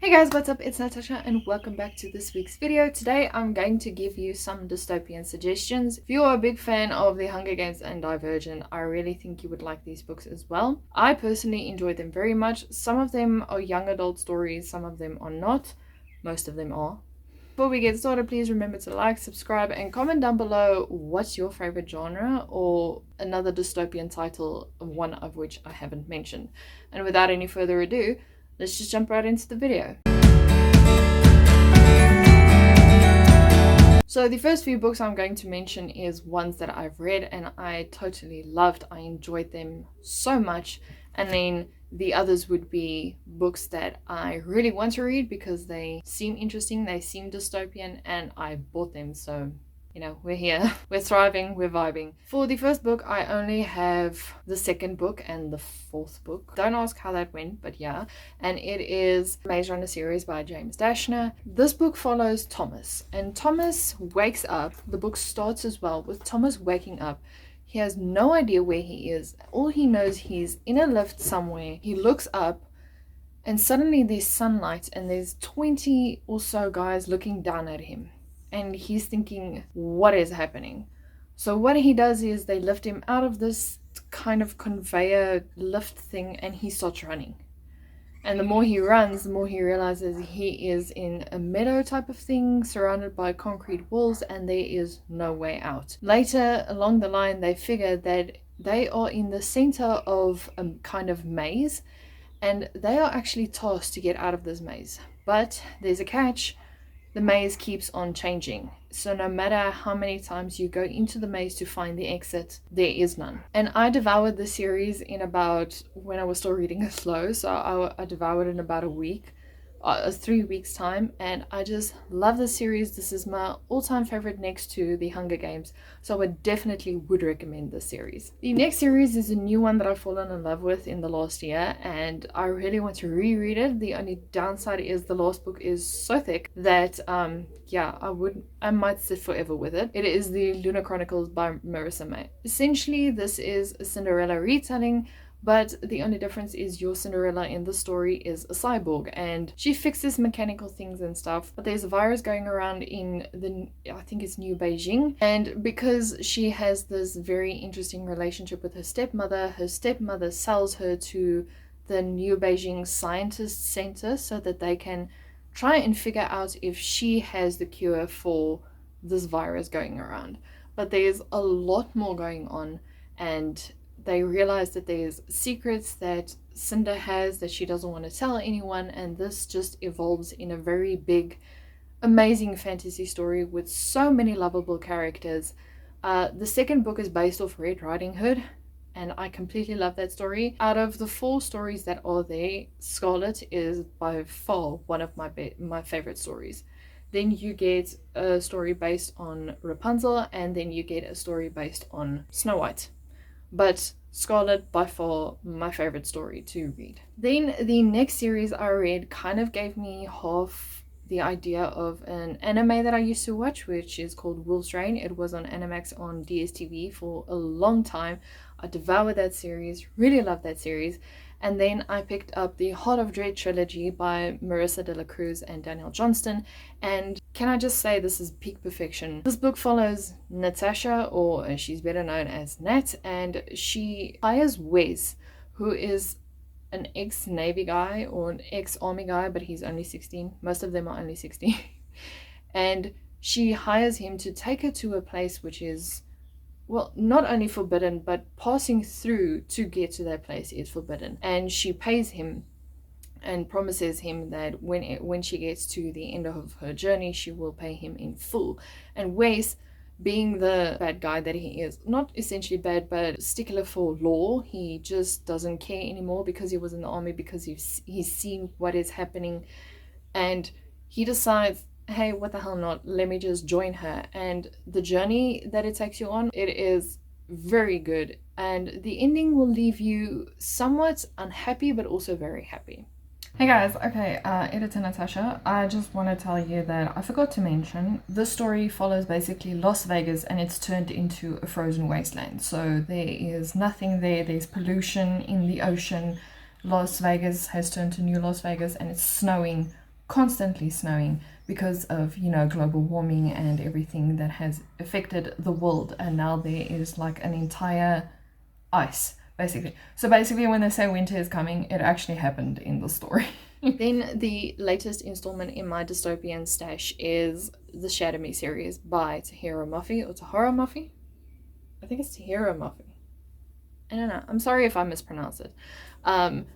Hey guys, what's up? It's Natasha and welcome back to this week's video. Today I'm going to give you some dystopian suggestions. If you're a big fan of The Hunger Games and Divergent, I really think you would like these books as well. I personally enjoyed them very much. Some of them are young adult stories, some of them are not. Most of them are. Before we get started, please remember to like, subscribe, and comment down below what's your favorite genre or another dystopian title, one of which I haven't mentioned. And without any further ado, let's just jump right into the video. So the first few books I'm going to mention is ones that I've read and I totally loved. I enjoyed them so much. And then the others would be books that I really want to read because they seem interesting, they seem dystopian, and I bought them. So, you know, we're here, we're thriving, we're vibing. For the first book, I only have the second book and the fourth book. Don't ask how that went, but yeah. And it is Maze Runner series by James Dashner. This book follows Thomas, and Thomas wakes up. The book starts as well with Thomas waking up. He has no idea where he is. All he knows, he's in a lift somewhere. He looks up and suddenly there's sunlight and there's 20 or so guys looking down at him. And he's thinking, what is happening? So what he does is they lift him out of this kind of conveyor lift thing and he starts running. And the more he runs, the more he realizes he is in a meadow type of thing surrounded by concrete walls and there is no way out. Later along the line, they figure that they are in the center of a kind of maze and they are actually tasked to get out of this maze. But there's a catch. The maze keeps on changing. So no matter how many times you go into the maze to find the exit, there is none. And I devoured the series in about, when I was still reading it slow, so I devoured it in about a week, 3 weeks time, and I just love the series. This is my all-time favorite next to The Hunger Games, so I definitely would recommend this series. The next series is a new one that I've fallen in love with in the last year, and I really want to reread it. The only downside is the last book is so thick that yeah, I might sit forever with it. It is the Lunar Chronicles by Marissa May. Essentially, this is a Cinderella retelling, but the only difference is your Cinderella in the story is a cyborg and she fixes mechanical things and stuff. But there's a virus going around in I think it's New Beijing. And because she has this very interesting relationship with her stepmother sells her to the New Beijing Scientist Center so that they can try and figure out if she has the cure for this virus going around. But there's a lot more going on, and they realize that there's secrets that Cinder has that she doesn't want to tell anyone, and this just evolves in a very big, amazing fantasy story with so many lovable characters. The second book is based off Red Riding Hood, and I completely love that story. Out of the 4 stories that are there, Scarlet is by far one of my favorite stories. Then you get a story based on Rapunzel, and then you get a story based on Snow White. But Scarlet, by far, my favorite story to read. Then the next series I read kind of gave me half the idea of an anime that I used to watch, which is called Wolf's Rain. It was on Animax on DSTV for a long time. I devoured that series, really loved that series. And then I picked up the Heart of Dread trilogy by Marissa de la Cruz and Daniel Johnston. And can I just say, this is peak perfection. This book follows Natasha, or she's better known as Nat, and she hires Wes, who is an ex-Navy guy or an ex-Army guy, but he's only 16. Most of them are only 16. And she hires him to take her to a place which is, well, not only forbidden, but passing through to get to that place is forbidden. And she pays him and promises him that when she gets to the end of her journey, she will pay him in full. And Wes, being the bad guy that he is, not essentially bad, but stickler for law, he just doesn't care anymore because he was in the army, because he's seen what is happening, and he decides, hey, what the hell not, let me just join her. And the journey that it takes you on, it is very good, and the ending will leave you somewhat unhappy but also very happy. Hey guys, okay, editor Natasha, I just want to tell you that I forgot to mention, this story follows basically Las Vegas and it's turned into a frozen wasteland. So there is nothing there, there's pollution in the ocean, Las Vegas has turned to New Las Vegas and it's snowing constantly snowing because of, you know, global warming and everything that has affected the world. And now there is like an entire ice, basically. So basically, when they say winter is coming, it actually happened in the story. Then the latest installment in my dystopian stash is the Shadow Me series by Tahira Moffi, or Tahara Moffi. I think it's Tahira Moffi. I don't know. I'm sorry if I mispronounce it.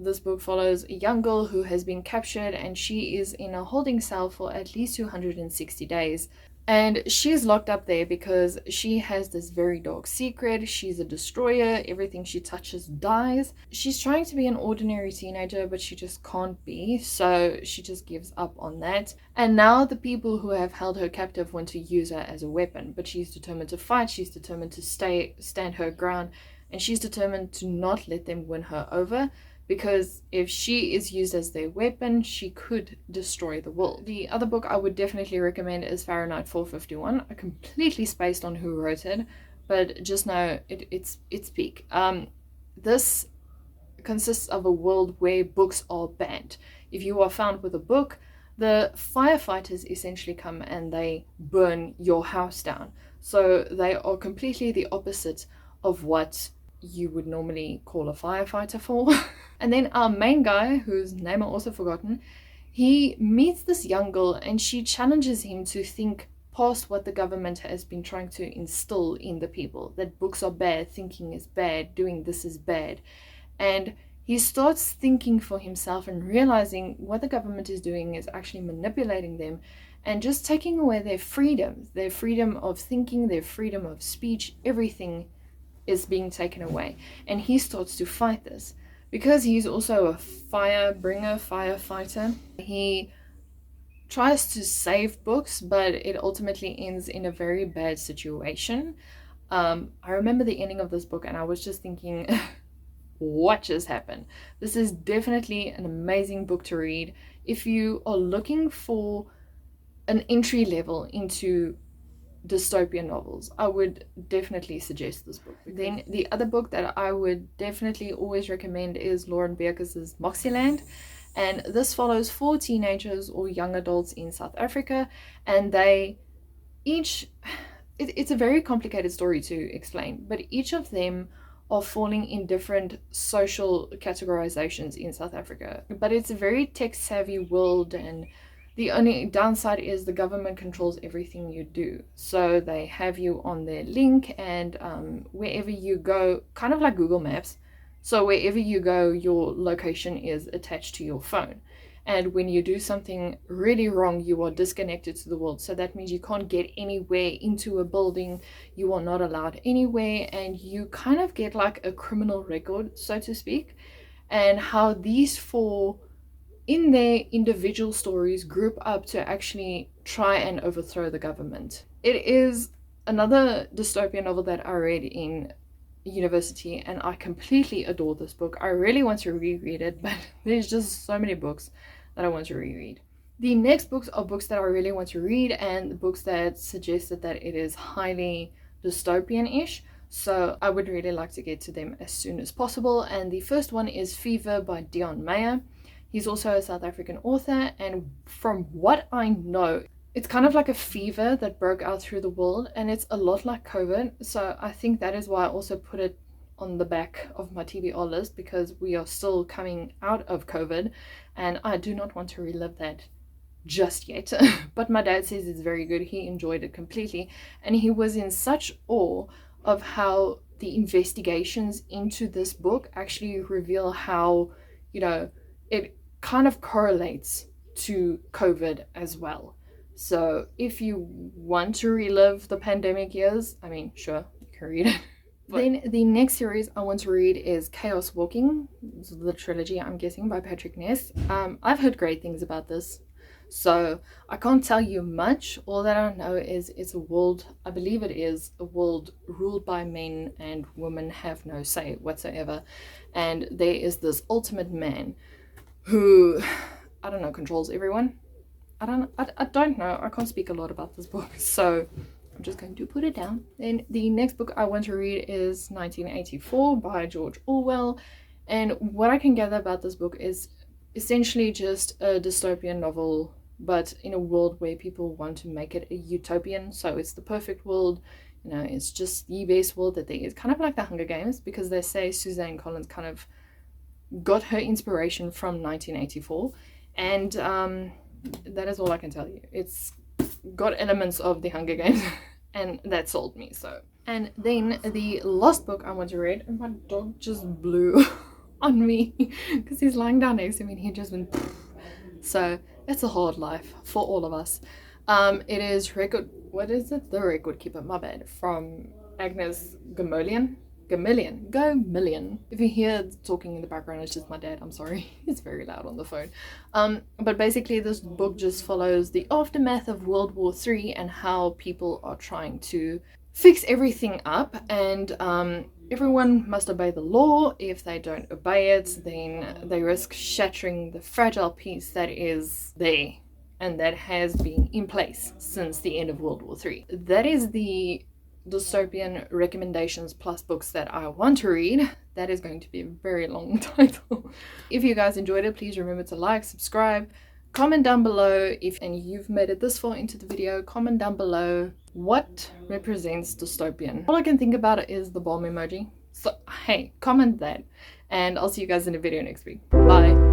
This book follows a young girl who has been captured, and she is in a holding cell for at least 260 days. And she's locked up there because she has this very dark secret. She's a destroyer. Everything she touches dies. She's trying to be an ordinary teenager, but she just can't be. So she just gives up on that. And now the people who have held her captive want to use her as a weapon. But she's determined to fight. She's determined to stand her ground. And she's determined to not let them win her over, because if she is used as their weapon, she could destroy the world. The other book I would definitely recommend is Fahrenheit 451. I completely spaced on who wrote it, but just know it's peak. This consists of a world where books are banned. If you are found with a book, the firefighters essentially come and they burn your house down. So they are completely the opposite of what you would normally call a firefighter for. And then our main guy, whose name I've also forgotten, he meets this young girl and she challenges him to think past what the government has been trying to instill in the people, that books are bad, thinking is bad, doing this is bad. And he starts thinking for himself and realizing what the government is doing is actually manipulating them and just taking away their freedom of thinking, their freedom of speech. Everything is being taken away, and he starts to fight this because he's also a firefighter. He tries to save books, but it ultimately ends in a very bad situation. I remember the ending of this book and I was just thinking, what just happened? This is definitely an amazing book to read if you are looking for an entry level into dystopian novels. I would definitely suggest this book. Then the other book that I would definitely always recommend is Lauren Beerkes' Moxie Land, and this follows 4 teenagers or young adults in South Africa, and they each, it's a very complicated story to explain, but each of them are falling in different social categorizations in South Africa. But it's a very tech savvy world, and the only downside is the government controls everything you do. So they have you on their link, and wherever you go, kind of like Google Maps. So wherever you go, your location is attached to your phone. And when you do something really wrong, you are disconnected to the world. So that means you can't get anywhere into a building. You are not allowed anywhere, and you kind of get like a criminal record, so to speak. And how these 4 in their individual stories group up to actually try and overthrow the government. It is another dystopian novel that I read in university, and I completely adore this book. I really want to reread it, but there's just so many books that I want to reread. The next books are books that I really want to read, and the books that suggested that it is highly dystopian-ish. So I would really like to get to them as soon as possible. And the first one is Fever by Dion Meyer. He's also a South African author, and from what I know, it's kind of like a fever that broke out through the world, and it's a lot like COVID. So I think that is why I also put it on the back of my TBR list, because we are still coming out of COVID, and I do not want to relive that just yet. But my dad says it's very good. He enjoyed it completely, and he was in such awe of how the investigations into this book actually reveal how, you know, it kind of correlates to COVID as well. So if you want to relive the pandemic years, I mean, sure, you can read it. Then the next series I want to read is Chaos Walking, the trilogy, I'm guessing, by Patrick Ness. I've heard great things about this, so I can't tell you much. All that I know is it's a world, I believe it is a world ruled by men, and women have no say whatsoever. And there is this ultimate man who, I don't know, controls everyone. I don't know. I can't speak a lot about this book, so I'm just going to put it down. Then the next book I want to read is 1984 by George Orwell. And what I can gather about this book is essentially just a dystopian novel, but in a world where people want to make it a utopian. So it's the perfect world, you know, it's just the best world that there is. Kind of like the Hunger Games, because they say Suzanne Collins kind of got her inspiration from 1984, and that is all I can tell you. It's got elements of the Hunger Games and that sold me. So, and then the last book I want to read, and my dog just blew on me because he's lying down next to me and he just went so it's a hard life for all of us. It is what is it? The Record Keeper, my bad, from Agnes Gamillion. If you hear talking in the background, it's just my dad. I'm sorry, it's very loud on the phone. But basically this book just follows the aftermath of World War III and how people are trying to fix everything up, and everyone must obey the law. If they don't obey it, then they risk shattering the fragile peace that is there and that has been in place since the end of World War III. That is the dystopian recommendations plus books that I want to read. That is going to be a very long title. If you guys enjoyed it, please remember to like, subscribe, comment down below. And you've made it this far into the video, comment down below what represents dystopian. All I can think about is the bomb emoji. So hey, comment that, and I'll see you guys in a video next week. Bye.